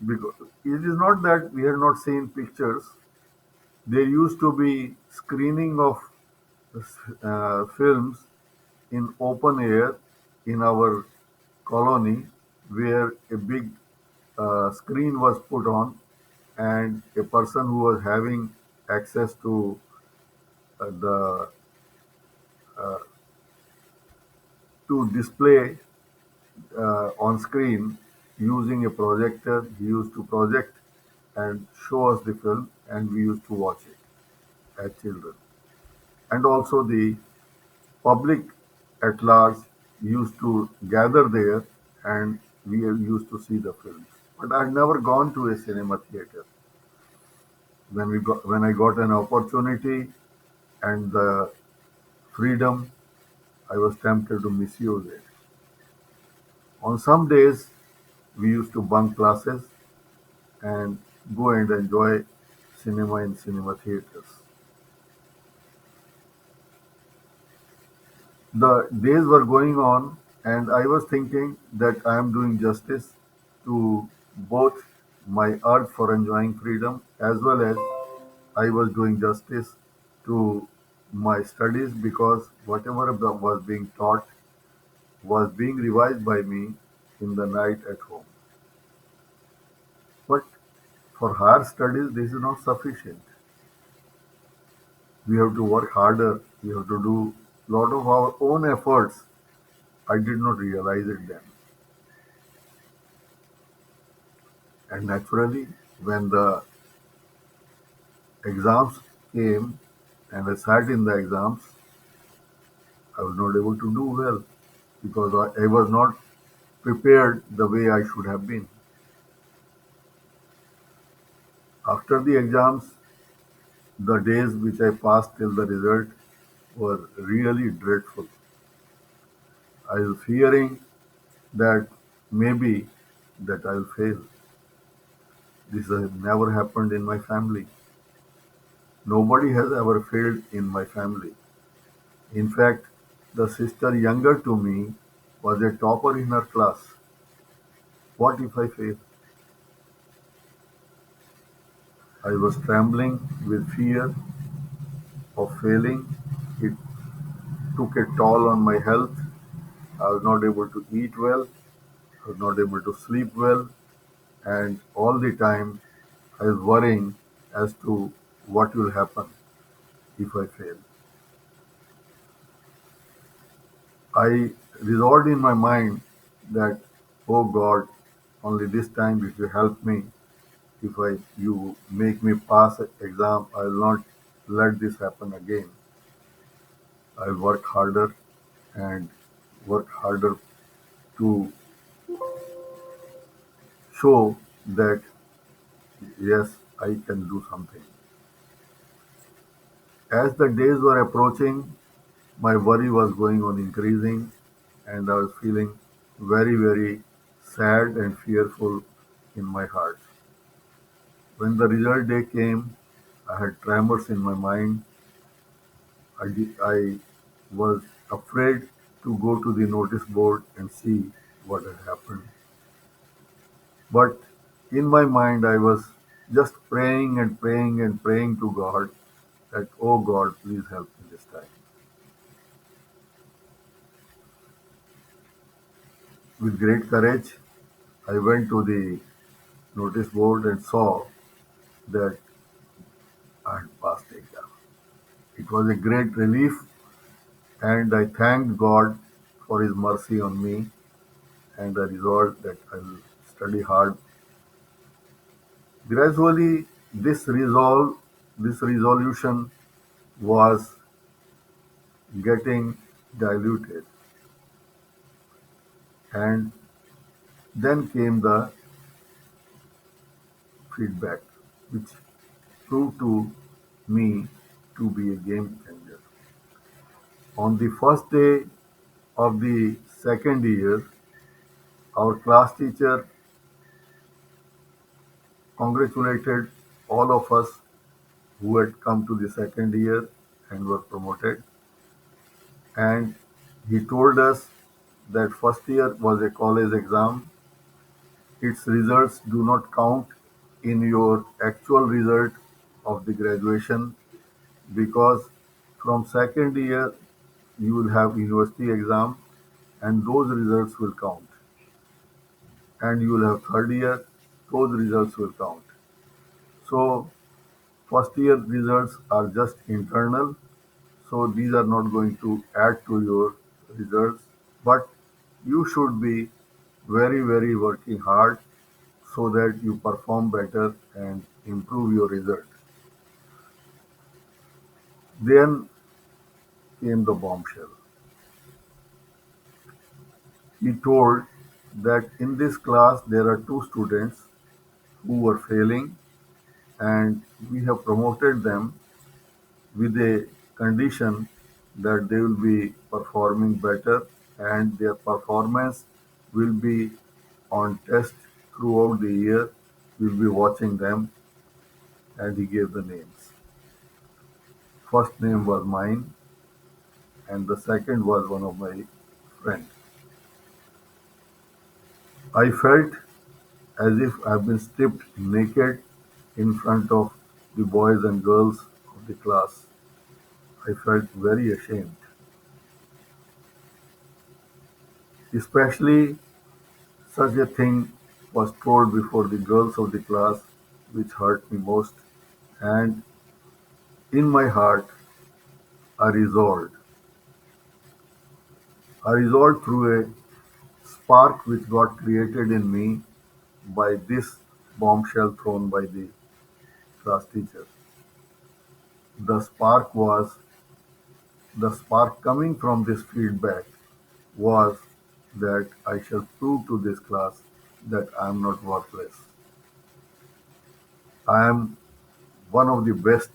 because it is not that we had not seen pictures. There used to be screening of films in open air in our colony where a big screen was put on and a person who was having access the to display on screen using a projector. He used to project and show us the film, and we used to watch it as children. And also the public at large used to gather there, and we used to see the films. But I'd never gone to a cinema theater. When I got an opportunity and the freedom, I was tempted to misuse it. On some days, we used to bunk classes and go and enjoy cinema in cinema theaters. The days were going on, and I was thinking that I am doing justice to both my urge for enjoying freedom as well as I was doing justice to my studies because whatever was being taught was being revised by me in the night at home. But for higher studies, this is not sufficient. We have to work harder. We have to do a lot of our own efforts. I did not realize it then. And naturally, when the exams came and I sat in the exams, I was not able to do well because I was not prepared the way I should have been. After the exams, the days which I passed till the result were really dreadful. I was fearing that maybe that I'll fail. This has never happened in my family. Nobody has ever failed in my family. In fact, the sister younger to me was a topper in her class. What if I fail? I was trembling with fear of failing. It took a toll on my health. I was not able to eat well. I was not able to sleep well. And all the time, I was worrying as to what will happen if I fail. I resolved in my mind that, oh God, only this time if you help me, if you make me pass the exam, I will not let this happen again. I'll work harder and work harder to show that yes, I can do something. As the days were approaching, my worry was going on increasing, and I was feeling very sad and fearful in my heart. When the result day came, I had tremors in my mind. I was afraid to go to the notice board and see what had happened. But in my mind, I was just praying and praying and praying to God that, oh God, please help me this time. With great courage, I went to the notice board and saw that I had passed the exam. It was a great relief, and I thanked God for His mercy on me, and I resolved that I will study hard. Gradually, this resolution was getting diluted, and then came the feedback, which proved to me to be a game changer. On the first day of the second year, our class teacher congratulated all of us who had come to the second year and were promoted, and he told us that first year was a college exam. Its results do not count in your actual result of the graduation because From second year, you will have university exam and those results will count. And you will have third year, those results will count. So first year results are just internal, so these are not going to add to your results, but you should be very, very working hard so that you perform better and improve your result. Then came the bombshell. He told that in this class there are two students who were failing and we have promoted them with a condition that they will be performing better and their performance will be on test throughout the year. We'll be watching them, and he gave the names. First name was mine and the second was one of my friend. I felt as if I've been stripped naked in front of the boys and girls of the class. I felt very ashamed, especially such a thing was told before the girls of the class, which hurt me most, and in my heart I resolved. I resolved through a spark which got created in me by this bombshell thrown by the class teacher. The spark was the spark coming from this feedback was that I shall prove to this class that I am not worthless. I am one of the best.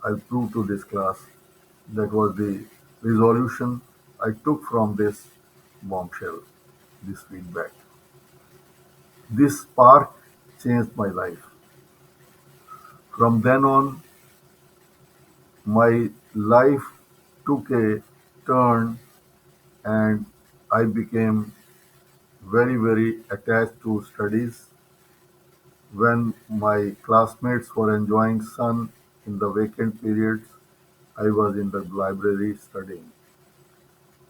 I'll prove to this class. That was the resolution I took from this bombshell, this feedback. This spark changed my life. From then on, my life took a turn and I became very, very attached to studies. When my classmates were enjoying sun in the vacant periods, I was in the library studying.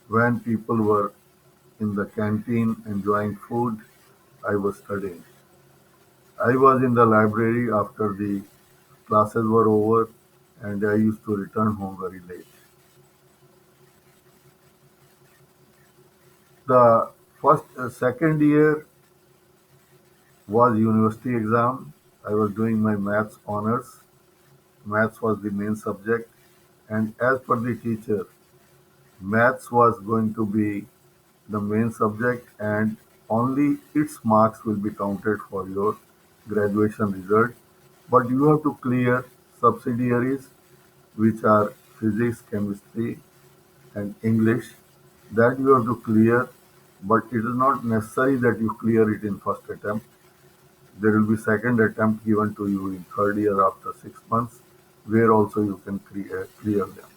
When people were in the canteen enjoying food, I was studying. I was in the library after the classes were over and I used to return home very late. The second year was university exam. I was doing my maths honors. Maths was the main subject, and as per the teacher, maths was going to be the main subject, and only its marks will be counted for your graduation result. But you have to clear subsidiaries, which are physics, chemistry, and English. That you have to clear, but it is not necessary that you clear it in first attempt. There will be second attempt given to you in third year after 6 months, where also you can clear them.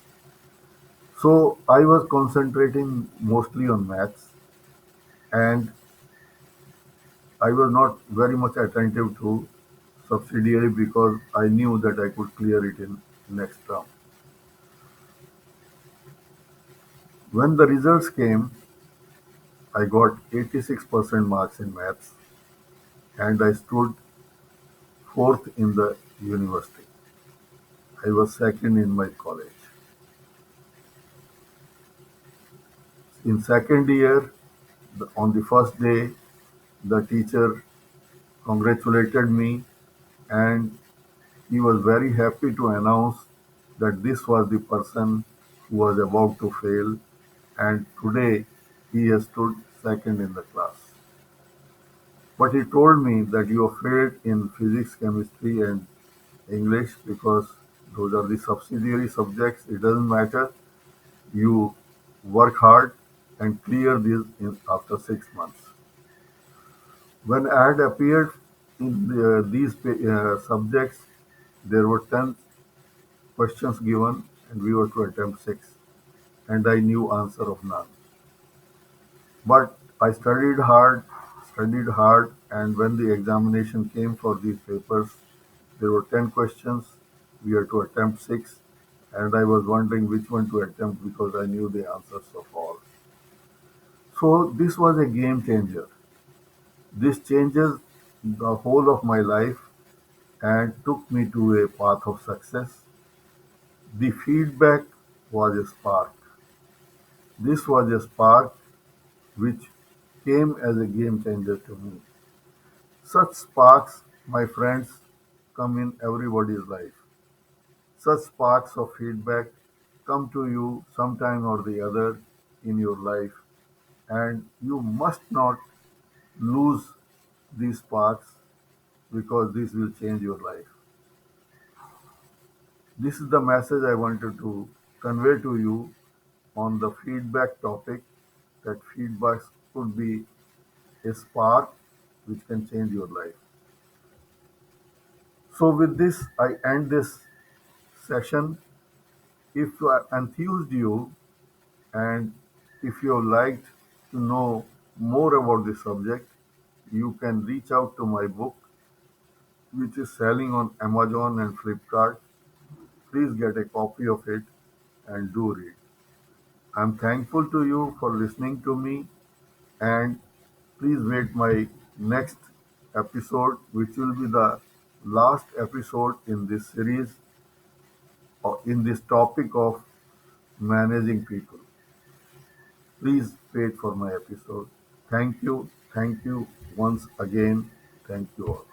So I was concentrating mostly on maths, and I was not very much attentive to subsidiary because I knew that I could clear it in next term. When the results came, I got 86% marks in maths and I stood fourth in the university. I was second in my college. In second year, on the first day, the teacher congratulated me and he was very happy to announce that this was the person who was about to fail and today he has stood second in the class. But he told me that you have failed in physics, chemistry and English because those are the subsidiary subjects. It doesn't matter. You work hard and clear these after 6 months. When I had appeared in these subjects, there were 10 questions given and we were to attempt 6 and I knew answer of none. But I studied hard and when the examination came for these papers, there were 10 questions, we had to attempt 6 and I was wondering which one to attempt because I knew the answers of all. So this was a game changer. This changes the whole of my life and took me to a path of success. The feedback was a spark. This was a spark which came as a game changer to me. Such sparks, my friends, come in everybody's life. Such sparks of feedback come to you sometime or the other in your life, and you must not lose these sparks because this will change your life. This is the message I wanted to convey to you on the feedback topic, that feedback could be a spark which can change your life. So, with this, I end this session. If I enthused you and if you liked to know more about this subject, you can reach out to my book, which is selling on Amazon and Flipkart. Please get a copy of it and do read. I'm thankful to you for listening to me, and please wait my next episode, which will be the last episode in this series or in this topic of managing people. Please wait for my episode. Thank you. Thank you once again. Thank you all.